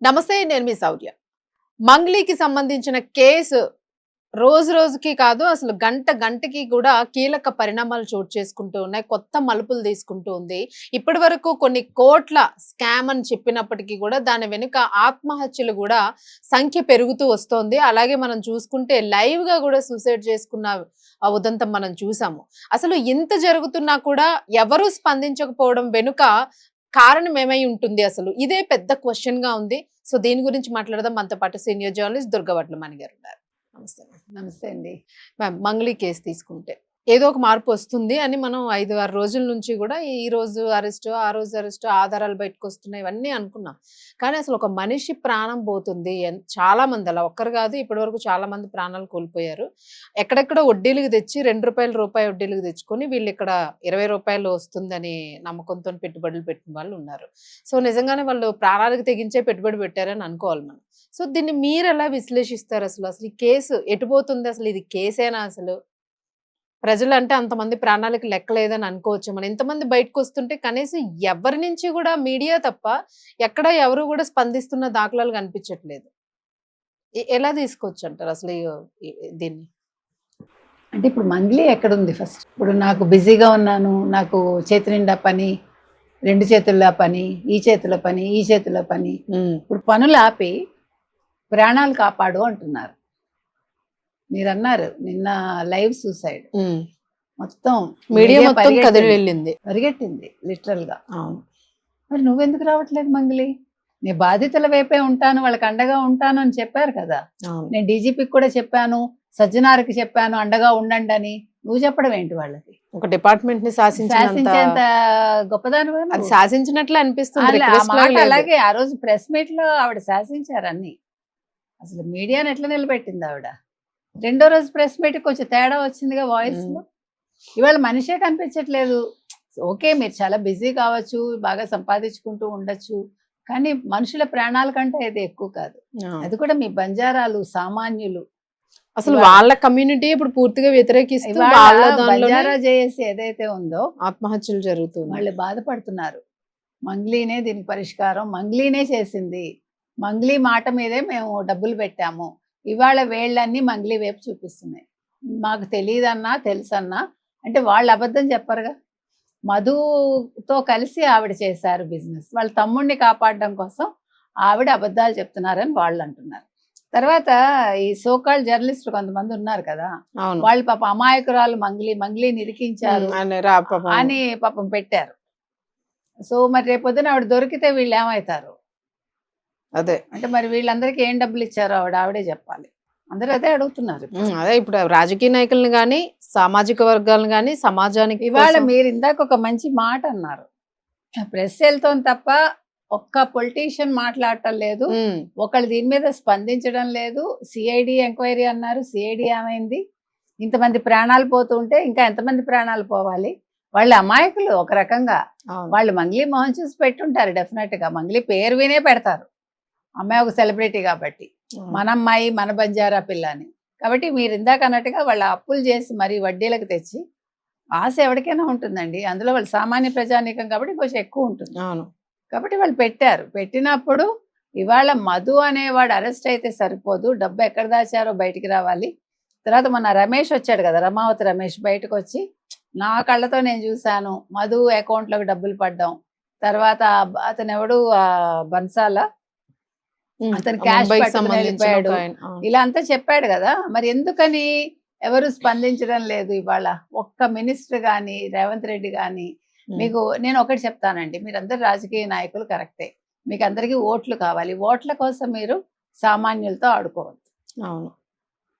నమస్తే, నేను మీ శౌర్య. మంగ్లీకి సంబంధించిన కేసు రోజు రోజుకి కాదు, అసలు గంట గంటకి కూడా కీలక పరిణామాలు చోటు చేసుకుంటూ ఉన్నాయి. కొత్త మలుపులు తీసుకుంటూ ఉంది. ఇప్పటి వరకు కొన్ని కోట్ల స్కామ్ అని చెప్పినప్పటికీ కూడా దాని వెనుక ఆత్మహత్యలు కూడా సంఖ్య పెరుగుతూ వస్తోంది. అలాగే మనం చూసుకుంటే లైవ్ గా కూడా సూసైడ్ చేసుకున్న ఉదంతం మనం చూసాము. అసలు ఇంత జరుగుతున్నా కూడా ఎవరు స్పందించకపోవడం వెనుక కారణం ఏమై ఉంటుంది అసలు? ఇదే పెద్ద క్వశ్చన్ గా ఉంది. సో దీని గురించి మాట్లాడదాం. మనతో పాటు సీనియర్ జర్నలిస్ట్ దుర్గవడ్ల మణి గారు ఉన్నారు. నమస్తే మ్యామ్. నమస్తే అండి. మ్యామ్, మంగ్లీ కేసు తీసుకుంటే ఏదో ఒక మార్పు వస్తుంది అని మనం 5-6 రోజుల నుంచి కూడా ఈ రోజు అరెస్ట్, ఆ రోజు అరెస్ట్, ఆధారాలు బయటకు వస్తున్నాయి, ఇవన్నీ అనుకున్నాం. కానీ అసలు ఒక మనిషి ప్రాణం పోతుంది. చాలా మంది, అలా ఒక్కరు కాదు, ఇప్పటి వరకు చాలా మంది ప్రాణాలు కోల్పోయారు. ఎక్కడెక్కడ వడ్డీలకు తెచ్చి రూపాయి వడ్డీలకు తెచ్చుకొని వీళ్ళు ఇక్కడ ₹20 వస్తుందని నమ్మకంతో పెట్టుబడులు పెట్టిన వాళ్ళు ఉన్నారు. సో నిజంగానే వాళ్ళు ప్రాణాలకు తెగించే పెట్టుబడి పెట్టారని అనుకోవాలి మనం. సో దీన్ని మీరు ఎలా విశ్లేషిస్తారు? అసలు ఈ కేసు ఎటుపోతుంది? అసలు ఇది కేసేనా? అసలు ప్రజలు అంటే అంతమంది ప్రాణాలకు లెక్కలేదని అనుకోవచ్చు మనం. ఇంతమంది బయటకు వస్తుంటే కనీసం ఎవరి నుంచి కూడా మీడియా తప్ప ఎక్కడ ఎవరు కూడా స్పందిస్తున్న దాఖలాలు కనిపించట్లేదు. ఎలా తీసుకోవచ్చు అంటారు అసలు దీన్ని? అంటే ఇప్పుడు మంగ్లీ ఎక్కడుంది ఫస్ట్? ఇప్పుడు నాకు బిజీగా ఉన్నాను, నాకు చేతి నిండా పని, 2 చేతుల్లో పని, ఈ చేతిలో పని, ఈ చేతిలో పని. ఇప్పుడు పనులు ఆపి ప్రాణాలు కాపాడు అంటున్నారు. మీరు అన్నారు నిన్న లైవ్ సూసైడ్, మొత్తం మీడియా మొత్తం కదిలి వెళ్ళింది, పరిగెట్టింది లిటరల్ గా. మరి నువ్వెందుకు రావట్లేదు మంగ్లీ? నీ బాధితుల వైపే ఉంటాను, వాళ్ళకి అండగా ఉంటాను అని చెప్పారు కదా. నేను డీజీపీకి కూడా చెప్పాను, సజ్జనార్కి చెప్పాను అండగా ఉండండి అని. నువ్వు చెప్పడం ఏంటి వాళ్ళకి? ఒక డిపార్ట్మెంట్ ని శాసించేంత గొప్పదాని శాసించినట్లు అనిపిస్తుంది. అలాగే ఆ రోజు ప్రెస్ మీట్ లో ఆవిడ శాసించారు అన్ని. అసలు మీడియాని ఎట్లా నిలబెట్టింది ఆవిడ? రెండో రోజు ప్రెస్ మీట్ కొంచెం తేడా వచ్చిందిగా వాయిస్ లో. ఇవాళ మనిషే కనిపించట్లేదు. ఓకే, మీరు చాలా బిజీ కావచ్చు, బాగా సంపాదించుకుంటూ ఉండొచ్చు, కానీ మనుషుల ప్రాణాల కంటే ఇది ఎక్కువ కాదు. అది కూడా మీ బంజారాలు, సామాన్యులు, అసలు వాళ్ళ కమ్యూనిటీ ఇప్పుడు పూర్తిగా వ్యతిరేకిస్తూ బంజారా జేఏసీ ఏదైతే ఉందో ఆత్మహత్యలు జరుగుతుంది. వాళ్ళు బాధపడుతున్నారు. మంగ్లీనే దీనికి పరిష్కారం, మంగ్లీనే చేసింది, మంగ్లీ మాట మీదే మేము డబ్బులు పెట్టాము. ఇవాళ వేళ్ళన్నీ మంగ్లీ వైపు చూపిస్తున్నాయి. మాకు తెలియదన్నా తెలుసన్నా అంటే వాళ్ళు అబద్ధం చెప్పరుగా. మధుతో కలిసి ఆవిడ చేశారు బిజినెస్. వాళ్ళ తమ్ముడిని కాపాడడం కోసం ఆవిడ అబద్ధాలు చెప్తున్నారని వాళ్ళు అంటున్నారు. తర్వాత ఈ సోకాల్ జర్నలిస్టులు కొంతమంది ఉన్నారు కదా, వాళ్ళు పాప అమాయకురాలు మంగ్లీ నిరికించారు అని పాపం పెట్టారు. సో మరి రేపొద్దున ఆవిడ దొరికితే వీళ్ళు ఏమవుతారు? అదే అంటే మరి వీళ్ళందరికీ ఏం డబ్బులు ఇచ్చారో ఆవిడే చెప్పాలి. అందరూ అదే అడుగుతున్నారు. అదే ఇప్పుడు రాజకీయ నాయకులను గాని, సామాజిక వర్గాలను గాని, సమాజానికి ఇవాళ మీరు ఇందాక ఒక మంచి మాట అన్నారు, ప్రెస్ వెళ్తాం తప్ప ఒక్క పొలిటీషియన్ మాట్లాడటం లేదు, ఒకళ్ళు దీని మీద స్పందించడం లేదు. సిఐడి ఎంక్వైరీ అన్నారు, సిఐడి ఏమైంది? ఇంతమంది ప్రాణాలు పోతుంటే ఇంకా ఎంతమంది ప్రాణాలు పోవాలి? వాళ్ళు అమాయకులు ఒక రకంగా. వాళ్ళు మంగ్లీ మొహం చూసి పెట్టుంటారు డెఫినెట్ గా. మంగ్లీ పేరు వినే పెడతారు, అమ్మాయి ఒక సెలబ్రిటీ కాబట్టి, మన అమ్మాయి మన బంజారా పిల్ల అని. కాబట్టి మీరు ఇందాక అన్నట్టుగా వాళ్ళ అప్పులు చేసి మరి వడ్డీలకు తెచ్చి, ఆశ ఎవరికైనా ఉంటుందండి, అందులో వాళ్ళు సామాన్య ప్రజానీకం కాబట్టి కొంచెం ఎక్కువ ఉంటుంది. కాబట్టి వాళ్ళు పెట్టారు. పెట్టినప్పుడు ఇవాళ మధు అనేవాడు అరెస్ట్ అయితే సరిపోదు, డబ్బు ఎక్కడ దాచారో బయటికి రావాలి. తర్వాత మన రమేష్ వచ్చాడు కదా, రమావతి రమేష్, బయటకు వచ్చి నా కళ్ళతో నేను చూశాను మధు అకౌంట్లోకి డబ్బులు పడ్డాం. తర్వాత అతను ఎవడు బన్సాల, అతను క్యాష్ వెళ్ళిపోయాడు, ఇలా అంతా చెప్పాడు కదా. మరి ఎందుకని ఎవరు స్పందించడం లేదు? ఇవాళ ఒక్క మినిస్టర్ కానీ, రేవంత్ రెడ్డి కానీ. మీకు నేను ఒకటి చెప్తానండి, మీరందరు రాజకీయ నాయకులు కరెక్టే, మీకు అందరికీ ఓట్లు కావాలి. ఓట్ల కోసం మీరు సామాన్యులతో ఆడుకోవద్దు. అవును,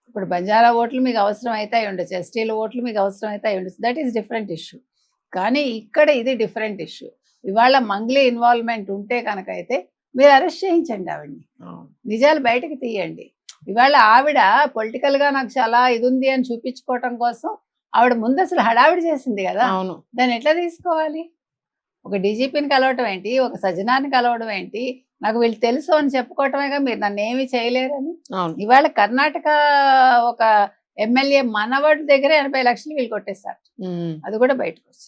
ఇప్పుడు బంజారా ఓట్లు మీకు అవసరం అయితే ఉండొచ్చు, ఎస్టీల ఓట్లు మీకు అవసరం అయితే ఉండొచ్చు, దట్ ఈస్ డిఫరెంట్ ఇష్యూ. కానీ ఇక్కడ ఇది డిఫరెంట్ ఇష్యూ. ఇవాళ మంగ్లీ ఇన్వాల్వ్మెంట్ ఉంటే కనుక అయితే మీరు అరెస్ట్ చేయించండి ఆవిడ్ని, నిజాలు బయటకు తీయండి. ఇవాళ ఆవిడ పొలిటికల్గా నాకు చాలా ఇది ఉంది అని చూపించుకోవటం కోసం ఆవిడ ముందు అసలు హడావిడి చేసింది కదా. దాన్ని ఎట్లా తీసుకోవాలి? ఒక డీజీపీని కలవటం ఏంటి, ఒక సజ్జనాన్ని కలవడం ఏంటి, నాకు వీళ్ళు తెలుసు అని చెప్పుకోవటమేగా, మీరు నన్ను ఏమీ చేయలేరని. ఇవాళ కర్ణాటక ఒక ఎమ్మెల్యే మనవడి దగ్గర 80 లక్షలు వీళ్ళు కొట్టేశారు, అది కూడా బయటకు వచ్చి.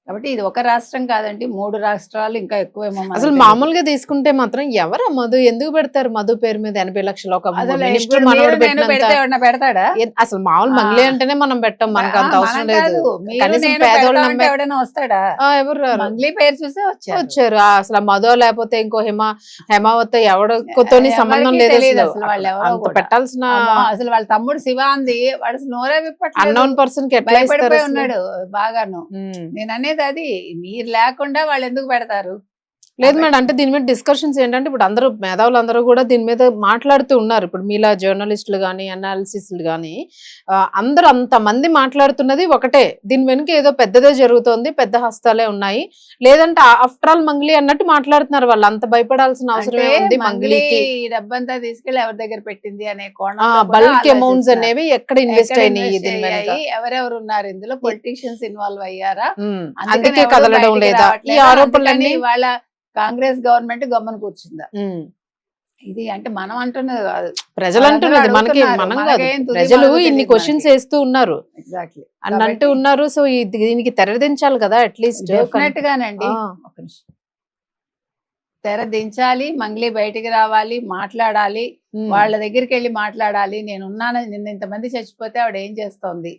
కాబట్టి ఇది ఒక రాష్ట్రం కాదండి, 3 రాష్ట్రాలు ఇంకా ఎక్కువేమో మనకు అసలు తెలియదు. మామూలుగా తీసుకుంటే మాత్రం ఎవరు మధు ఎందుకు పెడతారు? మధు పేరు మీద 80 లక్షలు ఒక అసలు మినిస్టర్ ఇప్పుడు మనోడు మీరు నేను పెట్టినంత పెడితే ఎవడన్నా పెడతాడా? అసలు మామూలు ఆ. మంగ్లీ అంటేనే మనం పెట్టాం, మనకు అంత ఆ, అవసరం మనం లేదు. కాదు, మీరు కనీసం నేను పేదోళ్ళు పెడతామంటే నమ్మే ఎవడైనా వస్తాడా? ఎవరు రారు. మంగ్లీ పేరు చూసే వచ్చారు. వచ్చారు అసలు మధో లేకపోతే ఇంకో హేమావతి ఎవడితోని సంబంధం ఎవరికీ లేదు తెలియదు అసలు. అసలు వాళ్ళు ఎవరో అంత కూడా. పెట్టాల్సిన అమ్మో, అసలు వాళ్ళ తమ్ముడు శివ అంది, వాడు అసలు నోరే విప్పట్లేదు, అన్నోన్ పర్సన్ కి ఎట్లా ఇస్తారు భయపడిపోయి అసలు? ఉన్నాడు బాగాను. నేను అనేది అది, మీరు లేకుండా వాళ్ళు ఎందుకు పెడతారు? లేదు మేడం, అంటే దీని మీద డిస్కషన్స్ ఏంటంటే ఇప్పుడు అందరూ మేధావులు అందరూ కూడా దీని మీద మాట్లాడుతూ ఉన్నారు. ఇప్పుడు మీలా జర్నలిస్టులు కానీ అనాలిసిస్లు కానీ అందరూ అంతమంది మాట్లాడుతున్నది ఒకటే, దీని వెనుక ఏదో పెద్దదే జరుగుతోంది, పెద్ద హస్తాలే ఉన్నాయి, లేదంటే ఆఫ్టర్ ఆల్ మంగ్లీ అన్నట్టు మాట్లాడుతున్నారు. వాళ్ళు అంత భయపడాల్సిన అవసరం అంటే ఏముంది? మంగ్లీ మంగ్లీకి ఈ డబ్బంతా తీసుకెళ్లి ఎవరి దగ్గర పెట్టింది అనే కోణంలో కూడా బల్క్ అమౌంట్స్ ఆలోచిస్తున్నారు. అనేవి ఎక్కడ ఇన్వెస్ట్ ఎక్కడ అయినాయి invest దీని వెనుక? అయ్యాయి, ఎవరెవరు ఉన్నారు ఇందులో, పొలిటీషియన్స్ ఇన్వాల్వ్ అయ్యారా, అందుకని అందుకే ఎవరు కదలడం బయటికి లేదా ఈ రావట్లేదా? ఆరోపణలన్నీ? అందుకని ఇవాళ కాంగ్రెస్ గవర్నమెంట్ గమ్మని కూర్చుందా? ఇది అంటే మనం అంటున్నది కాదు, ప్రజలు వాళ్ళందరూ అంటున్నది, మనకి అడుగుతున్నారు. మనం కాదు, మనకేం తుది ప్రజలు మలుపు ఇన్ని తెలియదు క్వశ్చన్స్ మనకి. వేస్తూ ఉన్నారు ఎగ్జాక్ట్లీ అని అంటూ ఉన్నారు. సో దీనికి తెరదించాలి కదా అట్లీస్ట్. డెఫినెట్ గానండి. ఒక నిమిషం. తెర దించాలి, మంగ్లీ బయటికి రావాలి, మాట్లాడాలి, వాళ్ళ దగ్గరికి వెళ్ళి మాట్లాడాలి. నేనున్నాను, నిన్న ఇంతమంది చచ్చిపోతే ఆవిడ ఏం చేస్తోంది,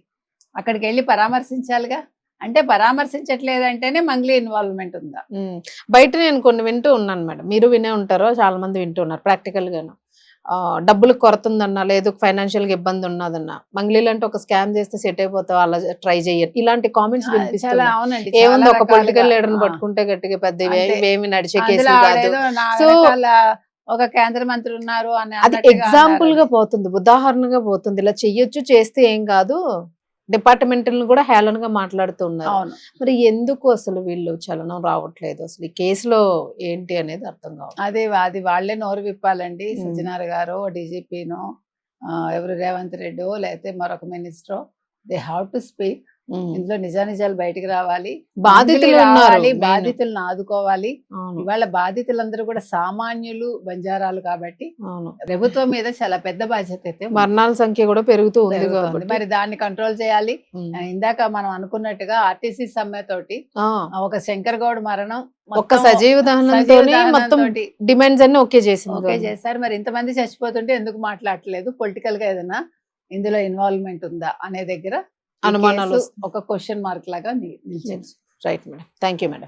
అక్కడికి వెళ్ళి పరామర్శించాలిగా. అంటే పరామర్శించట్లేదంటేనే మంగ్లీ ఇన్వాల్వ్మెంట్ ఉందా? బయట నేను కొన్ని వింటూ ఉన్నాను మేడం, మీరు వినే ఉంటారో, చాలా మంది వింటూ ఉన్నారు ప్రాక్టికల్ గాను. డబ్బులు కొరత ఉందన్నా, లేదు ఫైనాన్షియల్ గా ఇబ్బంది ఉన్నదన్నా, మంగ్లీలు అంటే ఒక స్కామ్ చేస్తే సెట్ అయిపోతావు, అలా ట్రై చెయ్యరు, ఇలాంటి కామెంట్స్ చాలా వినిపిస్తున్నాయి. అవునండి, ఏముంది, చాలా ఒక పొలిటికల్ రకాలుగా. లీడర్ ని ఆ, పట్టుకుంటే గట్టిగా పెద్ద అంతే. ఇవేమి నడిచే అందులో కేసులు కాదు. ఆవిడేదో నా సో వెనకాల ఒక కేంద్ర మంత్రి ఉన్నారు అని అది అన్నట్టుగా ఎగ్జాంపుల్ గా అన్నారు. పోతుంది, ఉదాహరణగా పోతుంది. ఇలా చెయ్యొచ్చు, చేస్తే ఏం కాదు, డిపార్ట్మెంట్లను కూడా హేళనగా మాట్లాడుతున్నారు. అవును, మరి ఎందుకు అసలు వీళ్ళు చలనం రావట్లేదు? అసలు ఈ కేసులో ఏంటి అనేది అర్థం కావట్లేదు. అది వాళ్ళే నోరు విప్పాలండి. ఉమ్. సజ్జనార్ గారో, డీజీపీనో, ఎవరు రేవంత్ రెడ్డో, లేకపోతే మరొక minister, they have to speak. ఇందులో నిజానిజాలు బయటికి రావాలి, బాధితులు మంగ్లీ ఉన్నారు రావాలి, main. బాధితులను ఆదుకోవాలి. అవును, ఇవాళ బాధితులందరూ కూడా సామాన్యులు, బంజారాలు కాబట్టి అవును. ప్రభుత్వం మీద చాలా పెద్ద బాధ్యత అయితే ఉంది. మరణాల సంఖ్య కూడా పెరుగుతూ ఉంది జరుగుతోంది. కాబట్టి మరి దాన్ని కంట్రోల్ చేయాలి. ఉమ్. ఇందాక మనం అనుకున్నట్టుగా ఆర్టీసీ సమ్మె తోటి ఆ, ఒక శంకర్ గౌడ్ మరణం ఒక్క మొత్తం సజీవ దహనంతో మొత్తం దహనంతోటి డిమాండ్స్ అన్ని ఓకే చేసింది ఓకే చేశారు. మరి ఇంతమంది చచ్చిపోతుంటే ఎందుకు మాట్లాడట్లేదు? పొలిటికల్ గా ఏదైనా ఇందులో ఇన్వాల్వ్మెంట్ ఉందా అనే దగ్గర ఈ అనుమానాలు కేసు ఒక క్వశ్చన్ మార్క్ లాగా నిలిచింది. Right madam, thank you madam.